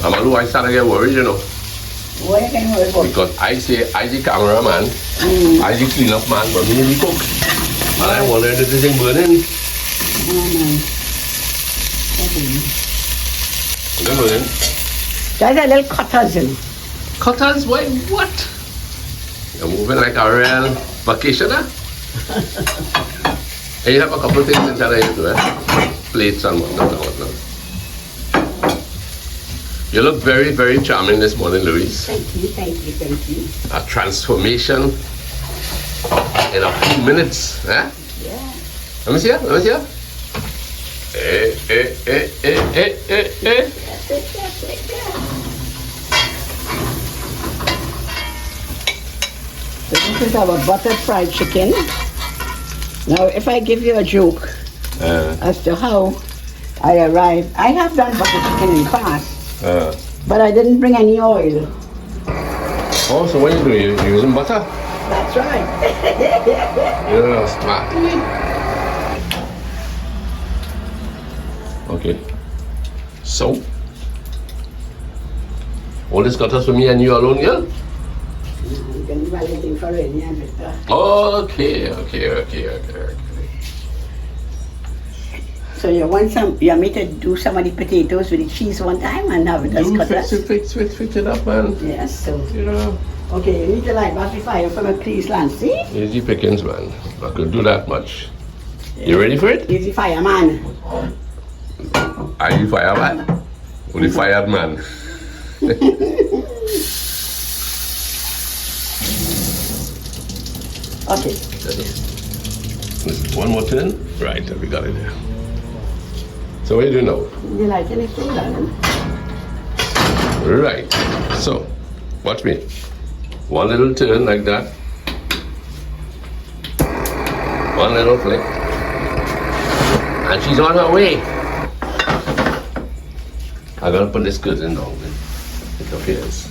Amalu, I started to get worried, you know. What are you getting worried about? Because I say, I the cameraman, I the clean-up man, but me the cook. And I wonder if this thing burning. Oh, man. Is it burning? There's a little cutters in. Cutters? Why? What? You're moving like a real vacationer. And you have a couple of things inside of you too, eh? Plates and whatnot. You look very, very charming this morning, Louise. Thank you. A transformation in a few minutes, eh? Yeah. Let me see her. Eh. That's it. So this is our buttered fried chicken. Now, if I give you a joke as to how I arrived, I have done butter chicken in the past, but I didn't bring any oil. Oh, so what are you doing? You're using butter? That's right. You're smart. Okay. So, all this got us for me and you alone, girl? You can do anything for it, yeah, Victor. Okay. So you want me to do some of the potatoes with the cheese one time and have it as cutlets? Fix it up, man. Yes, so. You know. Okay, you need to light back the fire for me, please, Lancy. Easy pickings, man. I could do that much. You ready for it? Easy fire, man. Are you fireman? Or the fired man? Okay. One more turn? Right, we got it there. So what do you do now? You like anything, darling? Right. So, watch me. One little turn like that. One little flick. And she's on her way. I'm gonna put this good in now. It appears.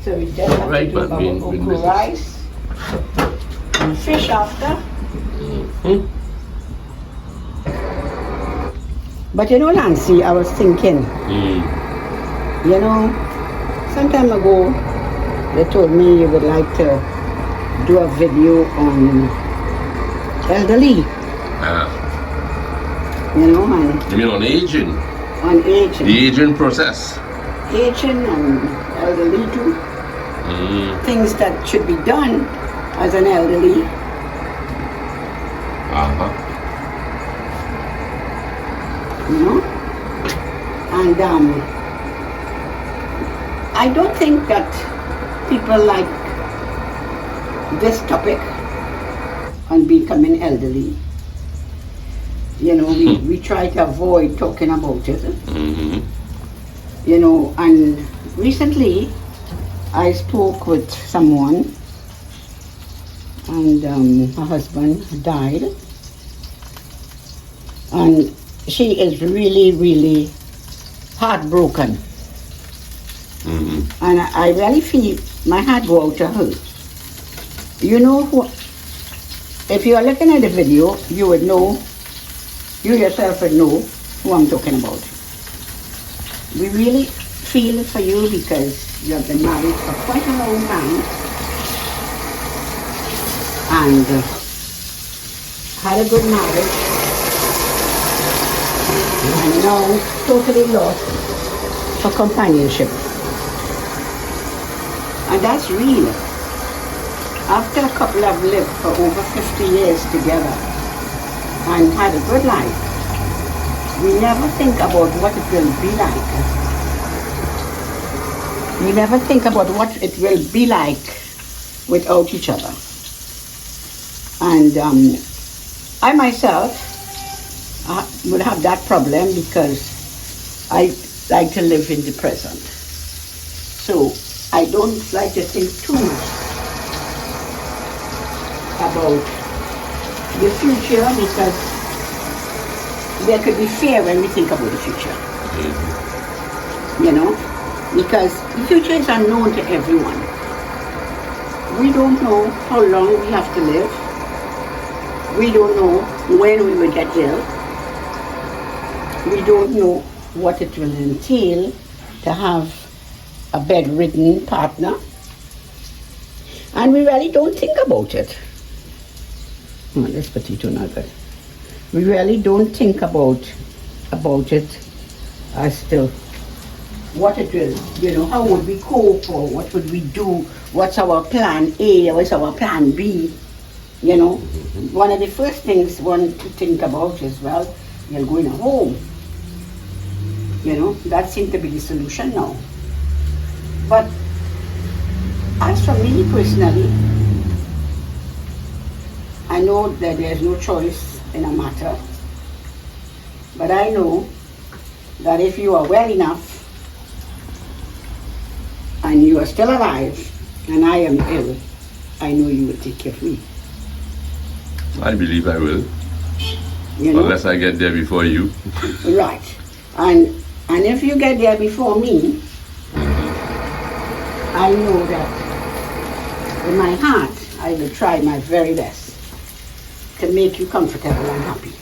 So we just have Right, to do man, our being okra rice and fish after. But you know, Nancy, I was thinking, you know, some time ago, they told me you would like to do a video on elderly. You know, and You mean on aging? on aging. The aging process? Aging and elderly too. Things that should be done as an elderly. You know? And I don't think that people like this topic on becoming elderly. You know, we try to avoid talking about it. You know, and recently I spoke with someone and her husband died. And she is really, really heartbroken. And I really feel my heart go out to her. You know, if you are looking at the video, you would know, you yourself would know who I'm talking about. We really feel for you because you have been married for quite a long time and had a good marriage and now totally lost for companionship. And that's real. After a couple have lived for over 50 years together and had a good life, we never think about what it will be like. We never think about what it will be like without each other. And I myself would have that problem because I like to live in the present. So I don't like to think too much about the future because there could be fear when we think about the future. You know, because the future is unknown to everyone. We don't know how long we have to live. We don't know when we will get ill. We don't know what it will entail to have a bedridden partner. And we really don't think about it. Oh, this potato not good. We really don't think about it as to what it will, how would we cope, or what would we do, what's our plan A, what's our plan B, One of the first things one to think about is, well, you're going home. That seems to be the solution now. But as for me personally, I know that there's no choice in a matter, but I know that if you are well enough and you are still alive and I am ill, I know you will take care of me. I believe I will. Unless I get there before you. Right. And if you get there before me, I know that in my heart I will try my very best to make you comfortable and happy.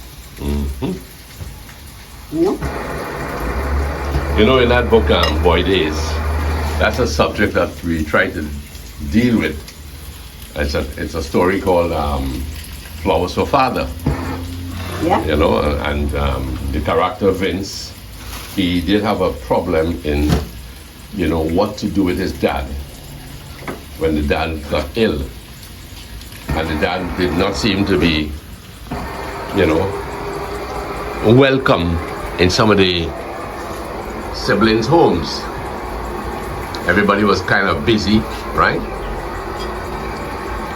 In that book, Boy Days, that's a subject that we try to deal with. It's a story called Flowers for Father. Yeah. And the character Vince, he did have a problem in, what to do with his dad when the dad got ill. And the dad did not seem to be, welcome in some of the siblings' homes. Everybody was kind of busy, right?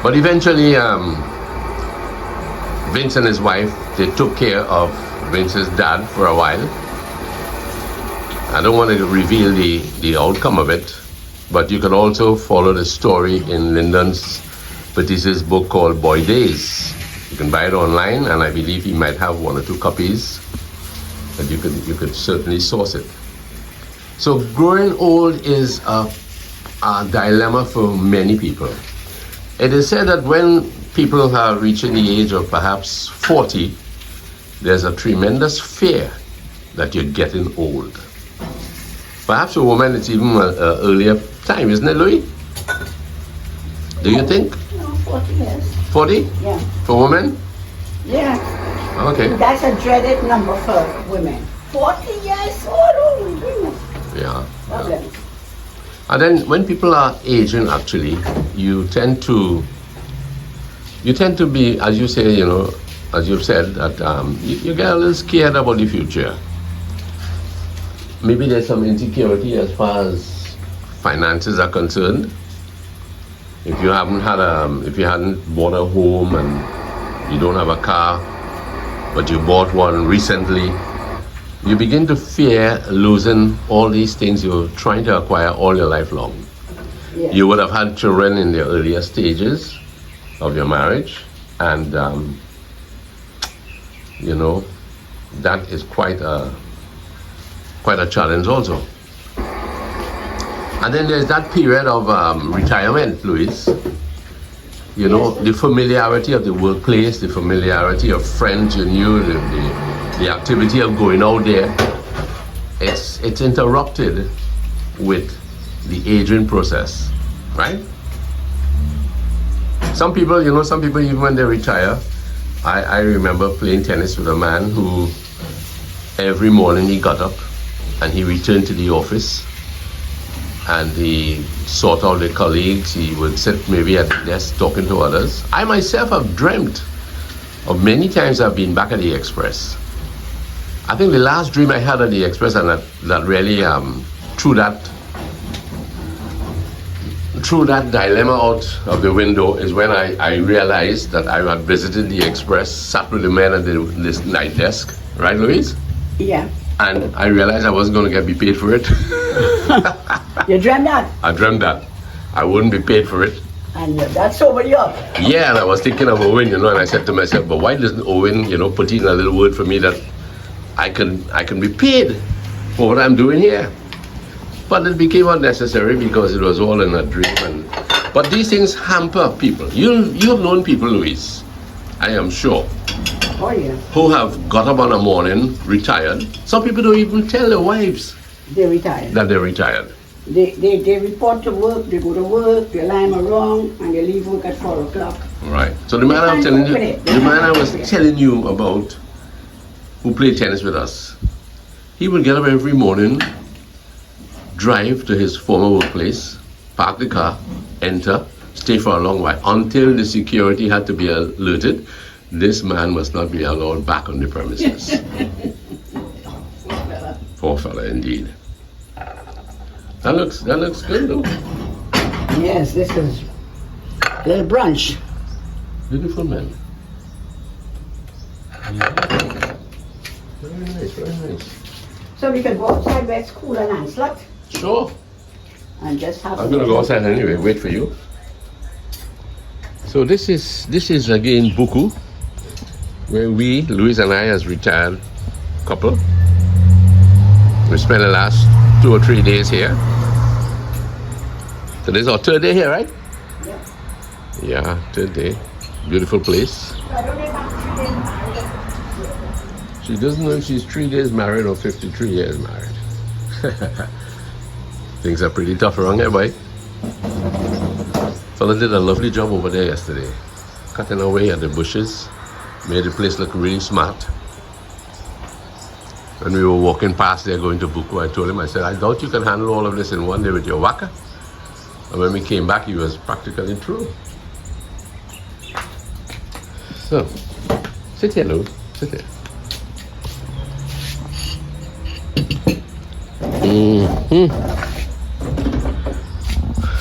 But eventually, Vince and his wife, they took care of Vince's dad for a while. I don't want to reveal the outcome of it, but you can also follow the story in Lyndon's Batisse's book called Boy Days. You can buy it online, and I believe he might have 1 or 2 copies, but you could certainly source it. So growing old is a dilemma for many people. It is said that when people are reaching the age of perhaps 40, there's a tremendous fear that you're getting old. Perhaps for women it's even an earlier time, isn't it, Louis? Do you think? No, 40 years. 40? Yeah. For women? Yeah. Okay. That's a dreaded number for women. 40 years old, oh my goodness. Yeah. Problem. And then when people are aging, actually, you tend to be, as you say, as you've said, that you get a little scared about the future. Maybe there's some insecurity as far as finances are concerned. If you hadn't bought a home and you don't have a car, but you bought one recently, you begin to fear losing all these things you're trying to acquire all your life long. Yeah. You would have had children in the earlier stages of your marriage, and that is quite a challenge also. And then there's that period of retirement, Louise. The familiarity of the workplace, the familiarity of friends you knew, the activity of going out there, it's interrupted with the aging process, right? Some people even when they retire, I remember playing tennis with a man who every morning he got up and he returned to the office and he sought out the colleagues. He would sit maybe at the desk talking to others. I myself have dreamt of many times I've been back at the Express. I think the last dream I had at the Express, and that really threw that dilemma out of the window, is when I realized that I had visited the Express, sat with the men at this night desk, right, Louise? Yeah. And I realized I wasn't going to be paid for it. You dreamt that? I dreamt that. I wouldn't be paid for it. And that sobered you up? Yeah, and I was thinking of Owen, and I said to myself, but why doesn't Owen, put in a little word for me that I can be paid for what I'm doing here? But it became unnecessary because it was all in a dream. But these things hamper people. You've known people, Louise, I am sure, oh, yeah, who have got up on a morning, retired. Some people don't even tell their wives They retired. that they retired. They report to work, they go to work, they line wrong, and they leave work at 4 o'clock. Right. So the man I was telling you, the man I was telling you about, who played tennis with us, he would get up every morning, drive to his former workplace, park the car, enter, stay for a long while until the security had to be alerted. This man must not be allowed back on the premises. Poor fella, indeed. That looks good though. Yes, this is a little brunch. Beautiful man. Very nice, very nice. So we can go outside where it's cool and Lancelot Sure. and just have I'm gonna go outside anyway, wait for you. So this is again Buku, where we, Louise and I, as retired couple, we spent the last 2 or 3 days here. So this is our 3rd day here, right? Yeah. Yeah, 3rd day. Beautiful place. She doesn't know if she's 3 days married or 53 years married. Things are pretty tough around here, boy. Fella did a lovely job over there yesterday. Cutting away at the bushes. Made the place look really smart. When we were walking past there going to Buku, I told him, I said, I doubt you can handle all of this in one day with your waka. And when we came back, he was practically through. So, sit here, Lou. Sit here.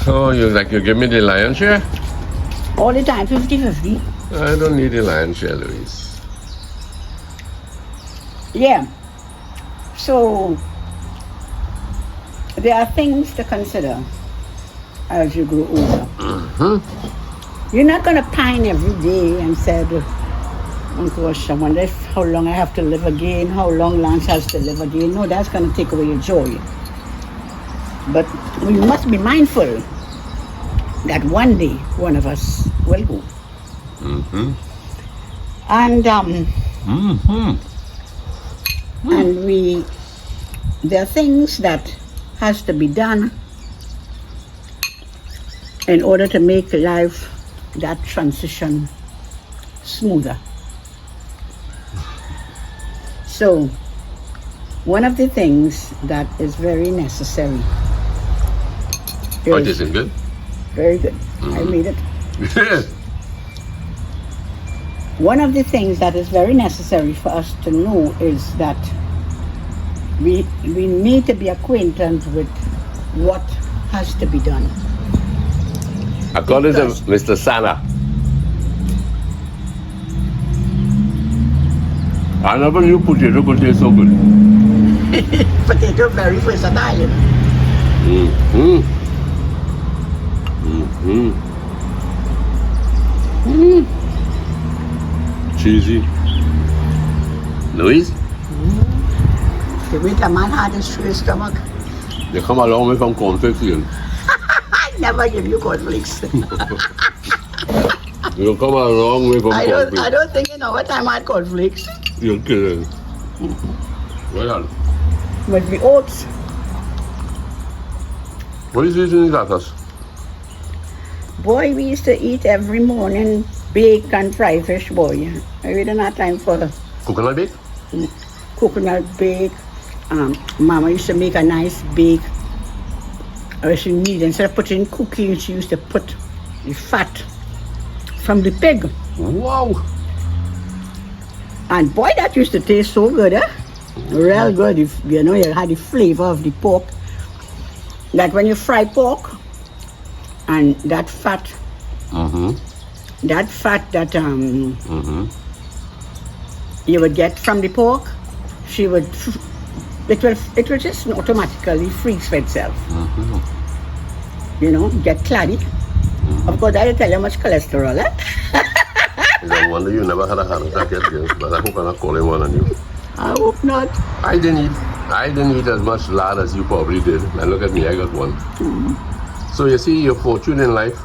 Oh, you give me the lion share? All the time, 50-50. I don't need the lion share, Louise. Yeah. So there are things to consider as you grow older. You're not going to pine every day and say, oh gosh, I wonder how long I have to live again, how long Lance has to live again. No, that's going to take away your joy. But we must be mindful that one day one of us will go. And and there are things that has to be done in order to make life, that transition, smoother. So one of the things that is very necessary It isn't good? very good. I made it. One of the things that is very necessary for us to know is that we need to be acquainted with what has to be done. According to Mr. Sana, I never knew potato could taste so good. Potato very versatile. Cheesy. Louise, The way a man had his true stomach, you come a long way from cornflakes here. I never give you cornflakes. You come a long way from I cornflakes. don't think you know what time I had cornflakes. You're kidding. Well done. But the oats, What is eating that us? boy, we used to eat every morning bake and fried fish, boy. We didn't have time for Coconut bake? coconut bake. Mama used to make a nice bake. Or she made, instead of putting cookie, she used to put the fat from the pig. Wow. And boy, that used to taste so good, eh? Real good. If, you know, you had the flavor of the pork. That when you fry pork, and that fat, that you would get from the pork, it will just automatically freeze for itself. You know, get claddy. Of course, I tell you how much cholesterol, eh? It's a wonder you never had a heart attack yet, girl, but I hope I'm not calling one on you. I hope not. I didn't eat as much lard as you probably did. And look at me, I got one. So you see, your fortune in life,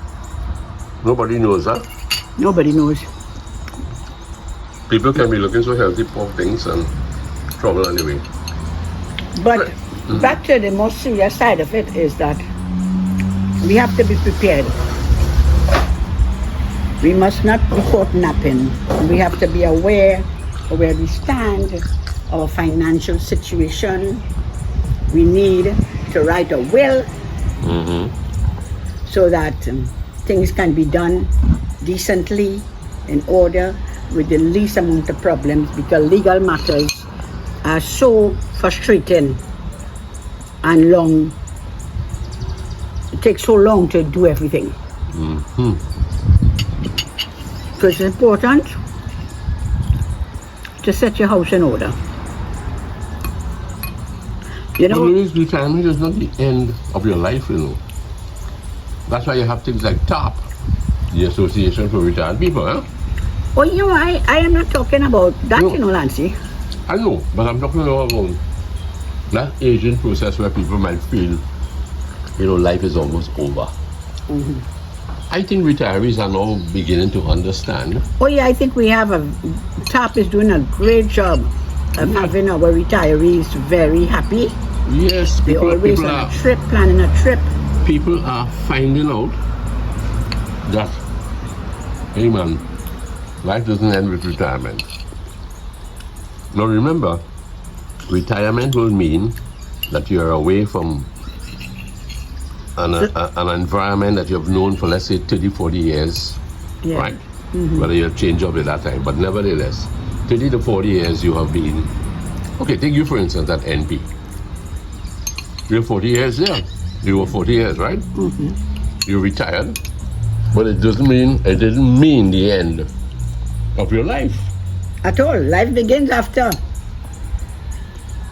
nobody knows that. Nobody knows. People can be looking so healthy, poor things, and trouble anyway. But But the most serious side of it is that we have to be prepared. We must not be caught napping. We have to be aware of where we stand, our financial situation. We need to write a will so that things can be done decently, in order, with the least amount of problems, because legal matters are so frustrating and long. It takes so long to do everything. So it's important to set your house in order. You know, Louise, retirement is not the end of your life, you know. That's why you have things like TAP, the Association for Retired People, huh? oh, you know, I am not talking about that, No. you know, Nancy. I know, but I'm talking about that aging process where people might feel, you know, life is almost over. I think retirees are now beginning to understand. Oh yeah, I think we have TAP is doing a great job of having our retirees very happy. Yes, They always on a trip, planning a trip. people are finding out that, hey man, life doesn't end with retirement. Now remember, retirement will mean that you're away from an environment that you've known for, let's say, 30, 40 years, Yeah. right? Whether you'll change job at that time. But nevertheless, 30 to 40 years you have been, okay, take you for instance at NP. You're 40 years there. You were 40 years, right? You retired, but it didn't mean the end of your life. At all. Life begins after.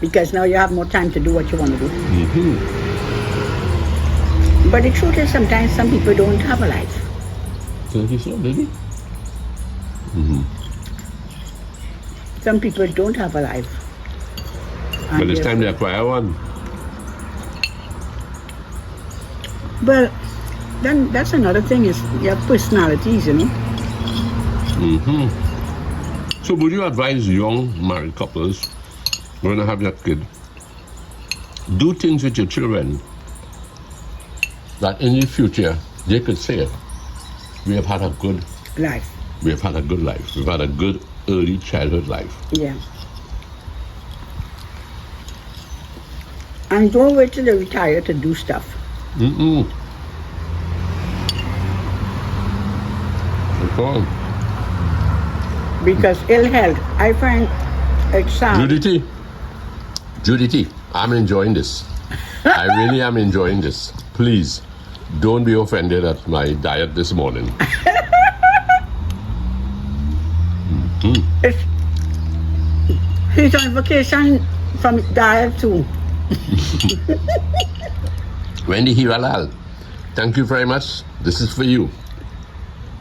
Because now you have more time to do what you want to do. But the truth is sometimes some people don't have a life. Thank you so, baby. Some people don't have a life. And But it's time to acquire one. Well, then that's another thing is your personalities, you know. So would you advise young married couples when you have your kid, do things with your children that in the future they could say, we have had a good Life. We have had a good life. We've had a good early childhood life. Yeah. And don't wait till they retire to do stuff. Okay. Because ill health, I find it's sad. Judith, I'm enjoying this. I really am enjoying this. Please, don't be offended at my diet this morning. He's on vacation from diet too. Wendy Hiralal, thank you very much. This is for you.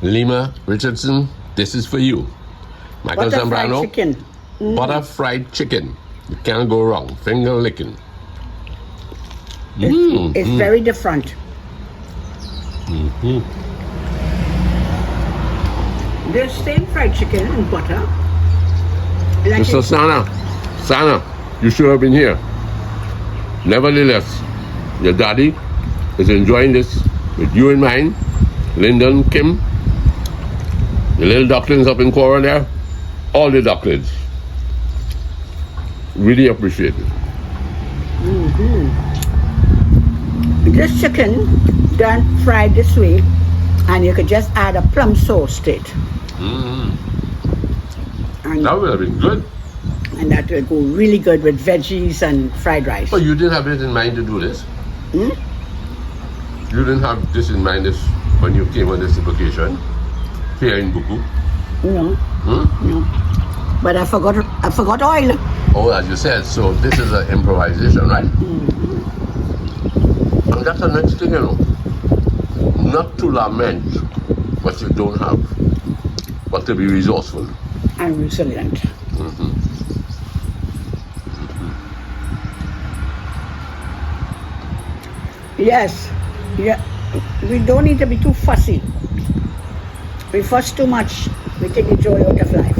Lima Richardson, this is for you. Michael Butter fried Zambrano, chicken. butter fried chicken. You can't go wrong. Finger licking. It's very different. The same fried chicken and butter. Like Mr. Sana, you should have been here. Nevertheless, your daddy is enjoying this with you in mind. Lyndon, Kim, the little ducklings up in Cora there, all the ducklings. Really appreciate it. this chicken done fried this way, and you could just add a plum sauce to it. And That would have been good. and that will go really good with veggies and fried rice. But you didn't have it in mind to do this. You didn't have this in mind this when you came on this vacation here in Buku. No. No. But I forgot oil. Oh, as you said, so this is an improvisation, right? And that's the next thing, you know. Not to lament what you don't have, but to be resourceful. And resilient. Yes. Yeah. We don't need to be too fussy. We fuss too much, we take the joy out of life.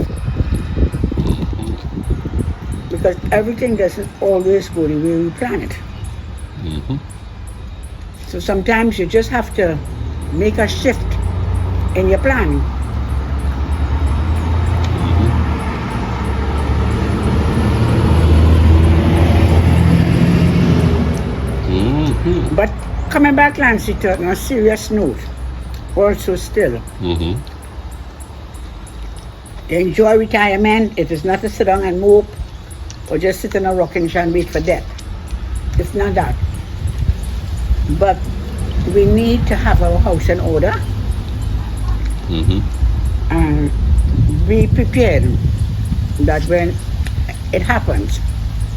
because everything doesn't always go the way we plan it. Mm-hmm. So sometimes you just have to make a shift in your planning. Mm-hmm. But coming back, Lancy, to on a serious note, also still, Mm-hmm. enjoy retirement. It is not to sit down and mope or just sit in a rocking chair and wait for death. It's not that. But we need to have our house in order Mm-hmm. and be prepared that when it happens,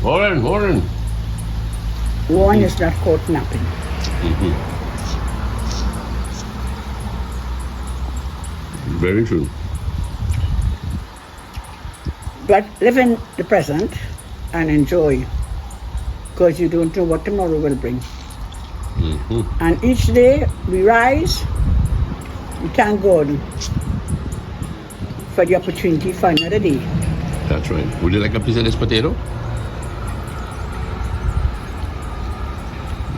Hold on. one is not caught napping. Mm-hmm. Very true. But live in the present and enjoy, because you don't know what tomorrow will bring. Mm-hmm. And each day we rise, we thank God for the opportunity for another day. That's right. Would you like a piece of this potato?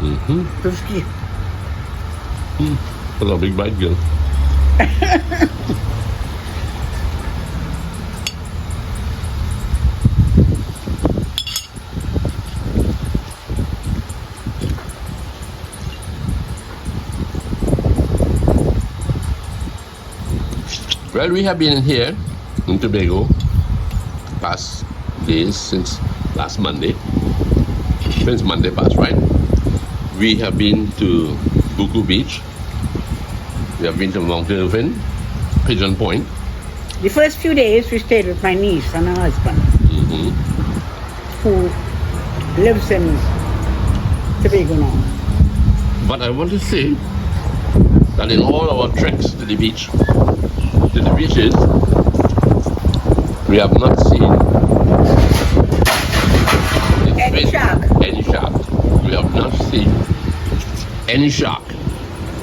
Mm-hmm. 50. That's a big bite, girl. Well, we have been here in Tobago past days since last Monday. Since Monday past, right? We have been to Buku Beach. We have been to Mount Irvin, Pigeon Point. The first few days we stayed with my niece and her husband, Mm-hmm. who lives in Tobago now. But I want to say that in all our treks to the beach, to the beaches, we have not seen Any shark. Any shark. We have not seen any shark.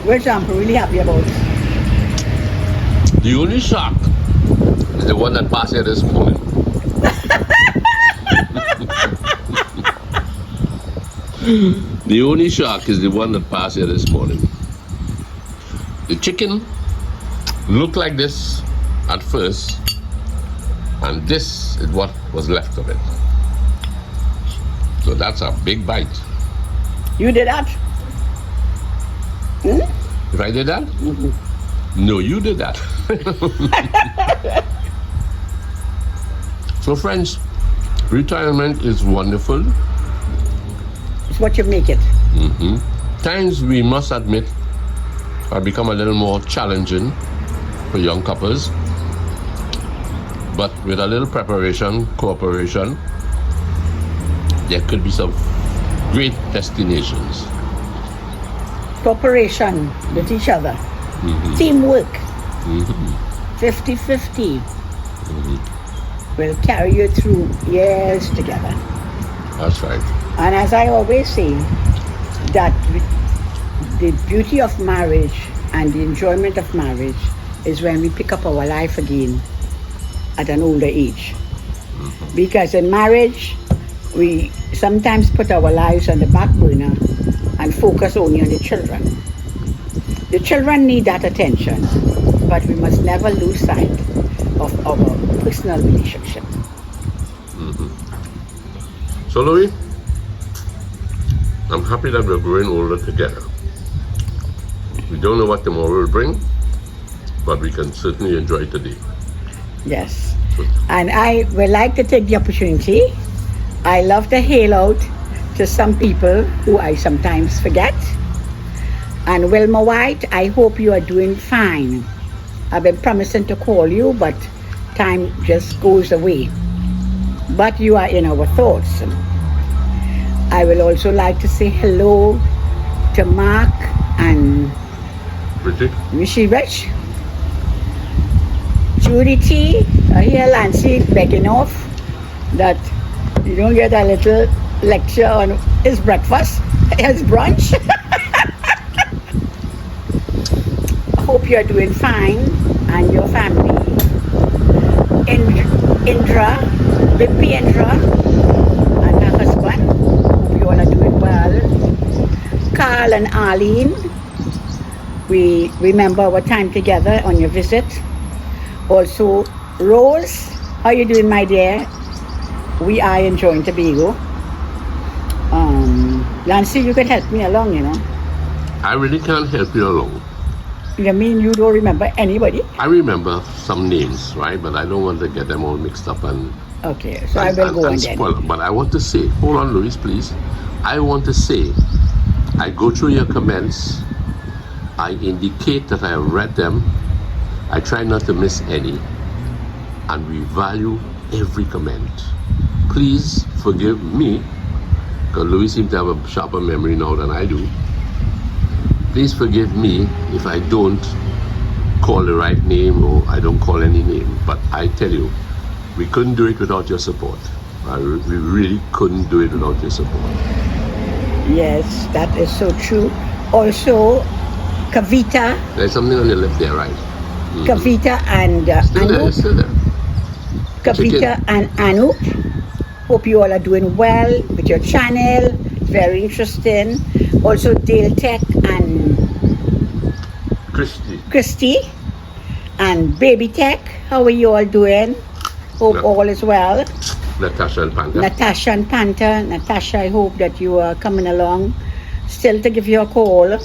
Which I'm really happy about. The only shark is the one that passed here this morning. The only shark is the one that passed here this morning. The chicken looked like this at first, and this is what was left of it. So that's a big bite. You did that? Hmm? If I did that? No, you did that. So friends, retirement is wonderful. It's what you make it. Times, we must admit, have become a little more challenging for young couples. But with a little preparation, cooperation, there could be some great destinations. Cooperation with each other. Teamwork. 50-50. Will carry you through years together. That's right. And as I always say, that the beauty of marriage and the enjoyment of marriage is when we pick up our life again at an older age. Because in marriage, we sometimes put our lives on the back burner and focus only on the children. The children need that attention, but we must never lose sight of our personal relationship. So Louis, I'm happy that we're growing older together. We don't know what tomorrow will bring, but we can certainly enjoy today. Yes. And I would like to take the opportunity. I love to hail out to some people who I sometimes forget. And Wilma White, I hope you are doing fine. I've been promising to call you, but time just goes away. But you are in our thoughts. I will also like to say hello to Mark and Richie? Wishy Rich. Judy T, I hear Lancy begging off that you don't get a little lecture on his breakfast, his brunch. I hope you're doing fine and your family. Indra, with Pietro and her husband. Hope you all are doing well. Carl and Arlene, we remember our time together on your visit. Also, Rose, how you doing, my dear? We are enjoying Tobago. Nancy, you can help me along, you know. I really can't help you along. You mean you don't remember anybody? I remember some names, right? But I don't want to get them all mixed up and Okay, so I will go on then. spoil. But I want to say, hold on, Louise, please. I want to say, I go through your comments. I indicate that I have read them. I try not to miss any. And we value every comment. Please forgive me, because Louis seems to have a sharper memory now than I do. Please forgive me if I don't call the right name or I don't call any name. But I tell you, we couldn't do it without your support. We really couldn't do it without your support. Yes, that is so true. Also, Kavita. There's something on your left there, right? Kavita and Still there, Anu. it's still there. Kavita and Anu. Hope you all are doing well with your channel. Very interesting. Also, Dale Tech and Christy and Baby Tech. How are you all doing? Hope all is well. Natasha and Panther. Natasha and Panther. Natasha, I hope that you are coming along. Still to give you a call.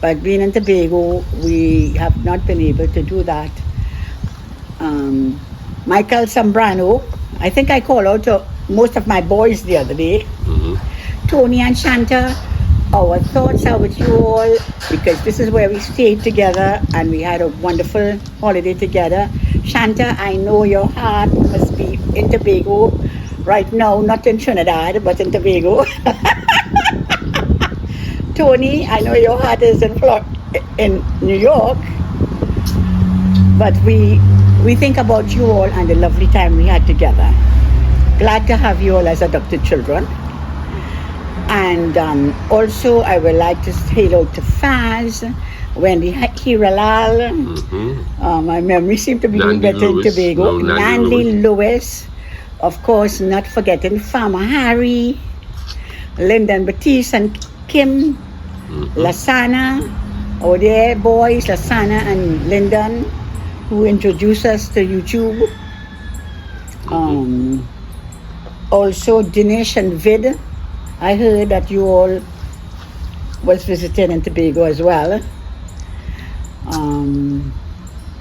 But being in Tobago, we have not been able to do that. Michael Zambrano, I think I called out to most of my boys the other day. Tony and Shanta, our thoughts are with you all because this is where we stayed together and we had a wonderful holiday together. Shanta, I know your heart must be in Tobago right now, not in Trinidad, but in Tobago. Tony, I know your heart is in New York, but we think about you all and the lovely time we had together. Glad to have you all as adopted children. And also, I would like to say hello to Faz, Wendy Hiralal. My memory seems to be doing better in Tobago. Nandy Lewis. Of course, not forgetting Farmer Harry, Lyndon Batiste and Kim, Lasana, our dear boys, Lasana and Lyndon, who introduced us to YouTube. Also, Dinesh and Vid. I heard that you all was visiting in Tobago as well.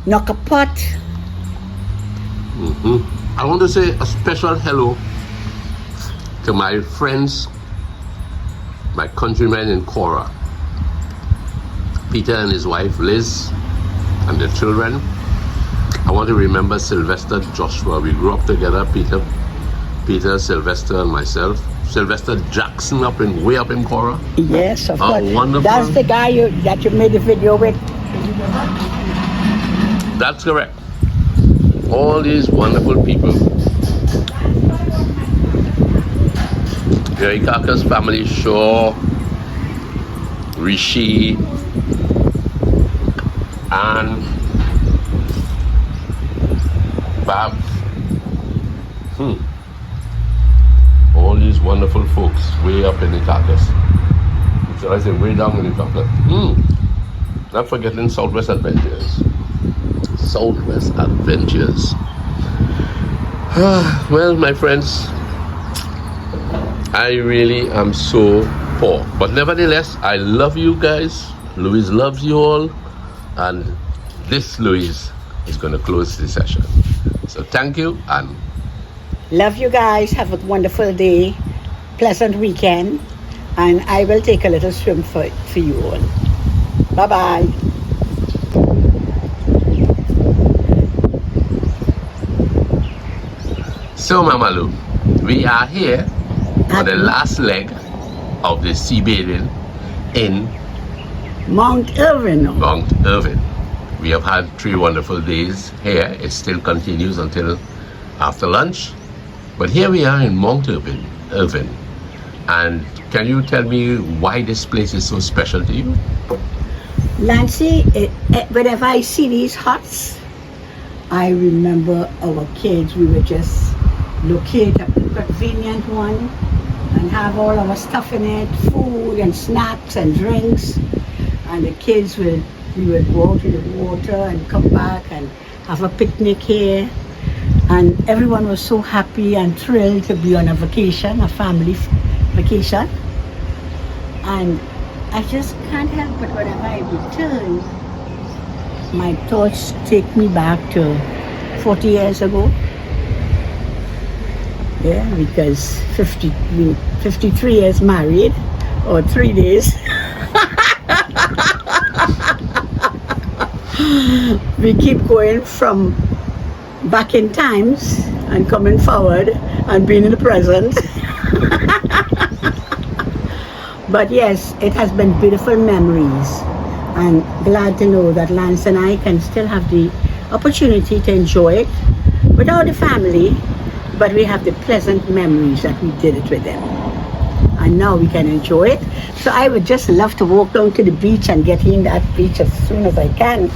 Knockapot. I want to say a special hello to my friends, my countrymen in Cora. Peter and his wife Liz and their children. I want to remember Sylvester Joshua. We grew up together, Peter, Sylvester and myself. Sylvester Jackson way up in Cora. Yes, of course. Wonderful. That's the guy that you made the video with. That's correct. All these wonderful people. Jerry Carcass family, Shaw, Rishi, and Bab. All these wonderful folks way up in the Carcass. Should I say way down in the Carcass? Not forgetting Southwest Adventures. Southwest Adventures. Well, my friends, I really am so poor. But nevertheless, I love you guys. Louise loves you all. And this Louise is going to close the session. So thank you and love you guys. Have a wonderful day. Pleasant weekend. And I will take a little swim for you all. Bye-bye. So, Mama Lou, we are here on the last leg of the sea bathing in Mount Irvin. Mount Irvin. We have had 3 wonderful days here. It still continues until after lunch. But here we are in Mount Irvin. And can you tell me why this place is so special to you? Nancy, whenever I see these huts, I remember our kids. We were just locate a convenient one and have all our stuff in it, food and snacks and drinks. And the kids we would go out to the water and come back and have a picnic here. And everyone was so happy and thrilled to be on a vacation, a family vacation. And I just can't help but whenever I return, my thoughts take me back to 40 years ago. Yeah, because 53 years married, or 3 days. We keep going from back in times and coming forward and being in the present. But yes, it has been beautiful memories, and glad to know that Lance and I can still have the opportunity to enjoy it without the family, but we have the pleasant memories that we did it with them. And now we can enjoy it. So I would just love to walk down to the beach and get in that beach as soon as I can.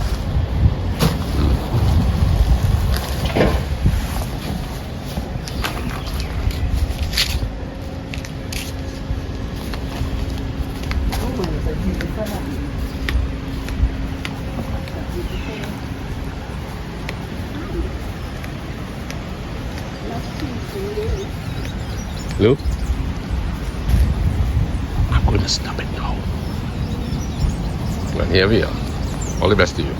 Lou? I'm going to stop it now. Well, here we are. All the best to you.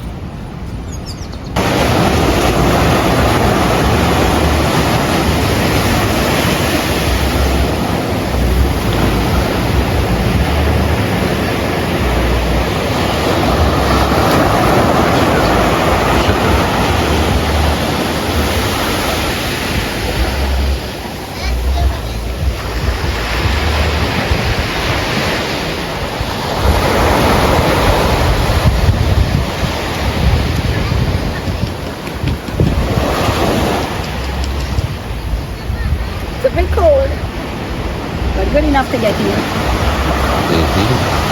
It's a bit cold, but good enough to get here. Mm-hmm.